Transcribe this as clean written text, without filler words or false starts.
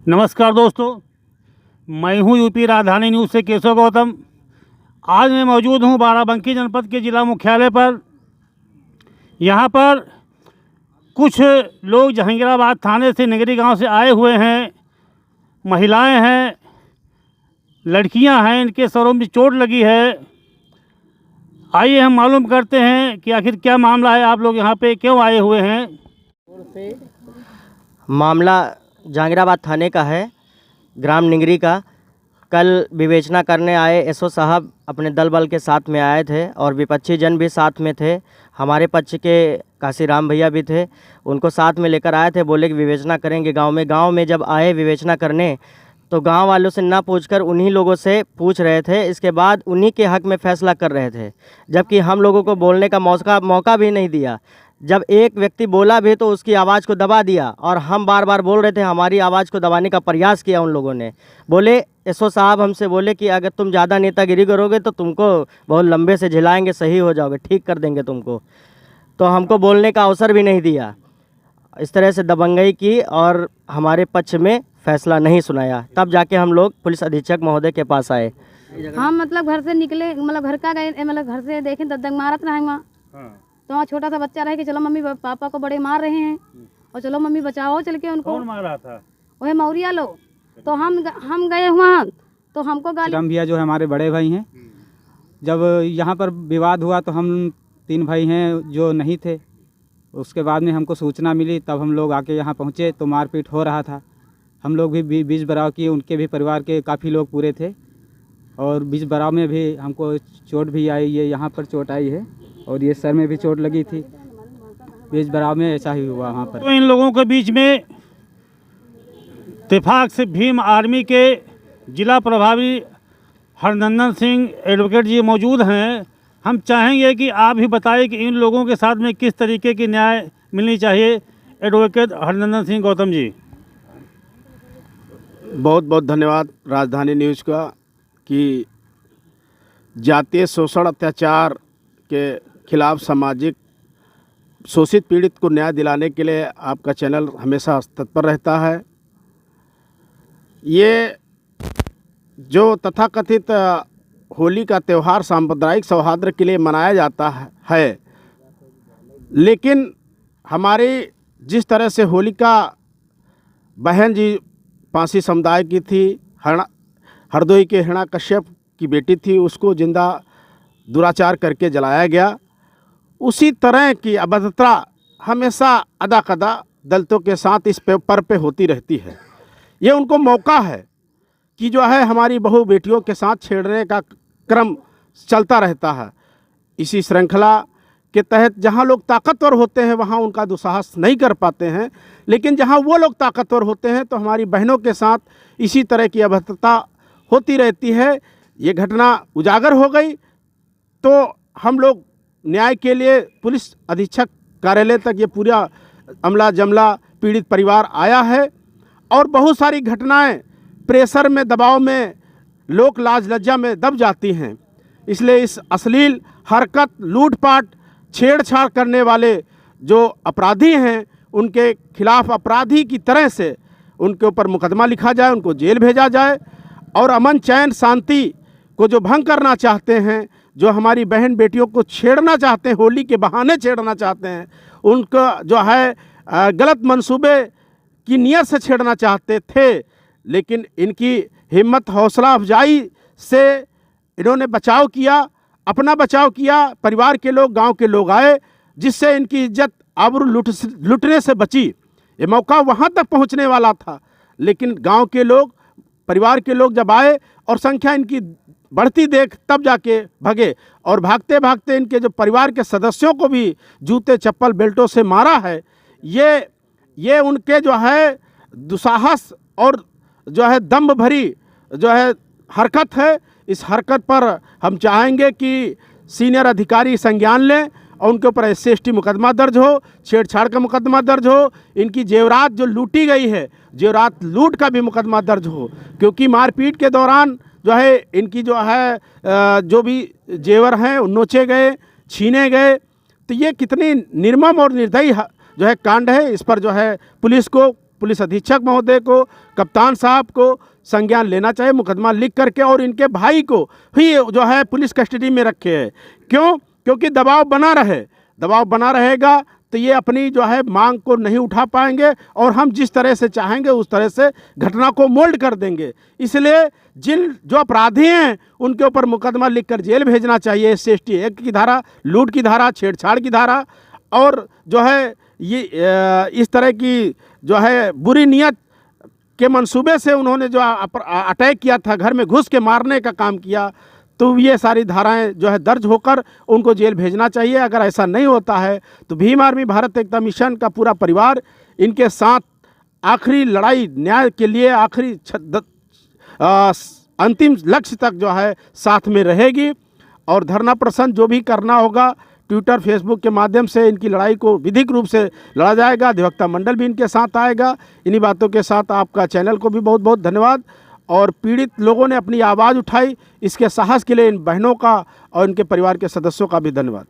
नमस्कार दोस्तों, मैं हूं यूपी राजधानी न्यूज़ से केशव गौतम। आज मैं मौजूद हूं बाराबंकी जनपद के ज़िला मुख्यालय पर। यहां पर कुछ लोग जहांगीराबाद थाने से निगरी गांव से आए हुए हैं। महिलाएं हैं, लड़कियां हैं, इनके सरों में चोट लगी है। आइए हम मालूम करते हैं कि आखिर क्या मामला है, आप लोग यहाँ पे क्यों आए हुए हैं। मामला जहांगीराबाद थाने का है, ग्राम निगरी का। कल विवेचना करने आए एसओ साहब अपने दल बल के साथ में आए थे और विपक्षी जन भी साथ में थे। हमारे पक्ष के काशीराम भैया भी थे, उनको साथ में लेकर आए थे। बोले कि विवेचना करेंगे गांव में जब आए विवेचना करने तो गांव वालों से ना पूछकर उन्हीं लोगों से पूछ रहे थे। इसके बाद उन्हीं के हक में फैसला कर रहे थे, जबकि हम लोगों को बोलने का मौका भी नहीं दिया। जब एक व्यक्ति बोला भी तो उसकी आवाज़ को दबा दिया और हम बार बार बोल रहे थे, हमारी आवाज़ को दबाने का प्रयास किया उन लोगों ने। बोले एसओ साहब हमसे बोले कि अगर तुम ज़्यादा नेतागिरी करोगे तो तुमको बहुत लंबे से झिलाएंगे, सही हो जाओगे, ठीक कर देंगे तुमको। तो हमको बोलने का अवसर भी नहीं दिया। इस तरह से दबंगई की और हमारे पक्ष में फैसला नहीं सुनाया। तब जाके हम लोग पुलिस अधीक्षक महोदय के पास आए। हम घर से निकले, घर का गए, घर से देखें दग मारत रहे वहाँ। तो वहाँ छोटा सा बच्चा रहे कि चलो मम्मी पापा को बड़े मार रहे हैं और चलो मम्मी बचाओ चल के उनको। कौन मार रहा था? वही मौरिया लोग। तो हम गए वहाँ तो हमको गाली। राम भैया जो है हमारे बड़े भाई हैं। जब यहाँ पर विवाद हुआ तो हम 3 भाई हैं जो नहीं थे। उसके बाद में हमको सूचना मिली, तब हम लोग आके यहाँ पहुँचे तो मारपीट हो रहा था। हम लोग भी बीच बराव किए, उनके भी परिवार के काफ़ी लोग पूरे थे और बीच बराव में भी हमको चोट भी आई। ये यहाँ पर चोट आई है और ये सर में भी चोट लगी थी। बीच बराव में ऐसा ही हुआ वहाँ पर। तो इन लोगों के बीच में इत्तेफाक से भीम आर्मी के जिला प्रभारी हरनंदन सिंह एडवोकेट जी मौजूद हैं। हम चाहेंगे कि आप भी बताएं कि इन लोगों के साथ में किस तरीके की न्याय मिलनी चाहिए। एडवोकेट हरनंदन सिंह गौतम जी। बहुत बहुत धन्यवाद राजधानी न्यूज़ का कि जातीय शोषण अत्याचार के खिलाफ सामाजिक शोषित पीड़ित को न्याय दिलाने के लिए आपका चैनल हमेशा तत्पर रहता है। ये जो तथाकथित होली का त्यौहार सांप्रदायिक सौहार्द के लिए मनाया जाता है, लेकिन हमारी जिस तरह से होलिका बहन जी पांसी समुदाय की थी, हरदोई के हिरण्यकश्यप की बेटी थी, उसको जिंदा दुराचार करके जलाया गया। उसी तरह की अभद्रता हमेशा अदा कदा दलितों के साथ इस पर्व पे होती रहती है। ये उनको मौका है कि जो है हमारी बहू बेटियों के साथ छेड़ने का क्रम चलता रहता है। इसी श्रृंखला के तहत जहाँ लोग ताकतवर होते हैं वहाँ उनका दुस्साहस नहीं कर पाते हैं, लेकिन जहाँ वो लोग ताकतवर होते हैं तो हमारी बहनों के साथ इसी तरह की अभद्रता होती रहती है। ये घटना उजागर हो गई तो हम लोग न्याय के लिए पुलिस अधीक्षक कार्यालय तक ये पूरा अमला जमला पीड़ित परिवार आया है और बहुत सारी घटनाएं प्रेशर में, दबाव में, लोक लाज लज्जा में दब जाती हैं। इसलिए इस अश्लील हरकत, लूटपाट, छेड़छाड़ करने वाले जो अपराधी हैं उनके खिलाफ अपराधी की तरह से उनके ऊपर मुकदमा लिखा जाए, उनको जेल भेजा जाए और अमन चैन शांति को जो भंग करना चाहते हैं, जो हमारी बहन बेटियों को छेड़ना चाहते हैं, होली के बहाने छेड़ना चाहते हैं, उनका जो है गलत मंसूबे की नियत से छेड़ना चाहते थे, लेकिन इनकी हिम्मत हौसला अफजाई से इन्होंने बचाव किया, अपना बचाव किया। परिवार के लोग, गांव के लोग आए, जिससे इनकी इज्जत आबरू लुटने से बची। ये मौका वहां तक पहुंचने वाला था, लेकिन गांव के लोग, परिवार के लोग जब आए और संख्या इनकी बढ़ती देख तब जाके भगे और भागते भागते इनके जो परिवार के सदस्यों को भी जूते चप्पल बेल्टों से मारा है। ये उनके जो है दुस्साहस और जो है दम्भ भरी जो है हरकत है। इस हरकत पर हम चाहेंगे कि सीनियर अधिकारी संज्ञान लें और उनके ऊपर SC/ST मुकदमा दर्ज हो, छेड़छाड़ का मुकदमा दर्ज हो, इनकी जेवरात जो लूटी गई है, जेवरात लूट का भी मुकदमा दर्ज हो, क्योंकि मारपीट के दौरान जो है इनकी जो है जो भी जेवर हैं नोचे गए, छीने गए। तो ये कितनी निर्मम और निर्दयी जो है कांड है। इस पर जो है पुलिस को पुलिस अधीक्षक महोदय को, कप्तान साहब को संज्ञान लेना चाहिए, मुकदमा लिख करके, और इनके भाई को ही जो है पुलिस कस्टडी में रखे है। क्यों? क्योंकि दबाव बना रहेगा तो ये अपनी जो है मांग को नहीं उठा पाएंगे और हम जिस तरह से चाहेंगे उस तरह से घटना को मोल्ड कर देंगे। इसलिए जो अपराधी हैं उनके ऊपर मुकदमा लिखकर जेल भेजना चाहिए। SC/ST एक्ट की धारा, लूट की धारा, छेड़छाड़ की धारा, और जो है ये इस तरह की जो है बुरी नीयत के मंसूबे से उन्होंने जो अटैक किया था, घर में घुस के मारने का काम किया, तो ये सारी धाराएं जो है दर्ज होकर उनको जेल भेजना चाहिए। अगर ऐसा नहीं होता है तो भीम आर्मी भारत एकता मिशन का पूरा परिवार इनके साथ आखिरी लड़ाई न्याय के लिए, आखिरी अंतिम लक्ष्य तक जो है साथ में रहेगी। और धरना प्रदर्शन जो भी करना होगा ट्विटर, फेसबुक के माध्यम से इनकी लड़ाई को विधिक रूप से लड़ा जाएगा। अधिवक्ता मंडल भी इनके साथ आएगा। इन्हीं बातों के साथ आपका चैनल को भी बहुत बहुत धन्यवाद। और पीड़ित लोगों ने अपनी आवाज़ उठाई, इसके साहस के लिए इन बहनों का और इनके परिवार के सदस्यों का भी धन्यवाद।